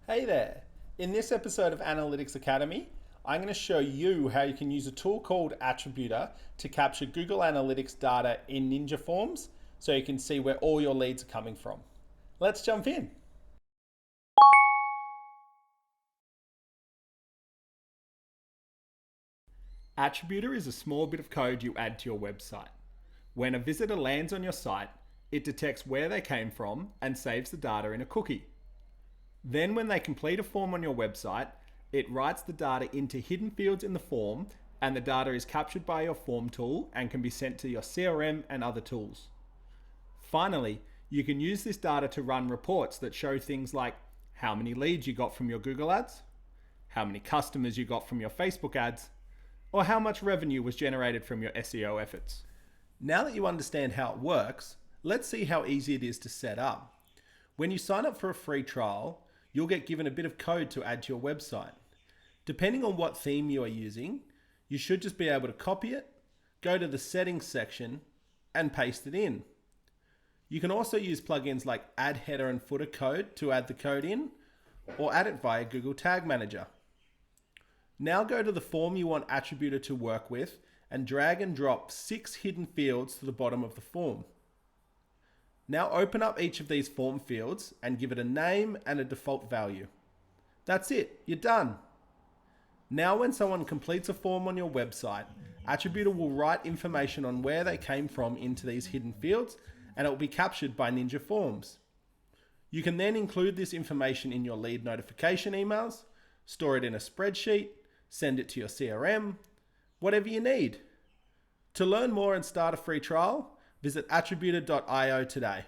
Hey there! In this episode of Analytics Academy, I'm going to show you how you can use a tool called Attributor to capture Google Analytics data in Ninja Forms so you can see where all your leads are coming from. Let's jump in. Attributor is a small bit of code you add to your website. When a visitor lands on your site, it detects where they came from and saves the data in a cookie. Then when they complete a form on your website, it writes the data into hidden fields in the form, and the data is captured by your form tool and can be sent to your CRM and other tools. Finally, you can use this data to run reports that show things like how many leads you got from your Google ads, how many customers you got from your Facebook ads, or how much revenue was generated from your SEO efforts. Now that you understand how it works, let's see how easy it is to set up. When you sign up for a free trial, you'll get given a bit of code to add to your website. Depending on what theme you are using, you should just be able to copy it, go to the settings section, and paste it in. You can also use plugins like Add Header and Footer Code to add the code in, or add it via Google Tag Manager. Now go to the form you want Attributor to work with and drag and drop 6 hidden fields to the bottom of the form. Now open up each of these form fields and give it a name and a default value. That's it, you're done. Now when someone completes a form on your website, Attributor will write information on where they came from into these hidden fields, and it will be captured by Ninja Forms. You can then include this information in your lead notification emails, store it in a spreadsheet, send it to your CRM, whatever you need. To learn more and start a free trial, visit attributor.io today.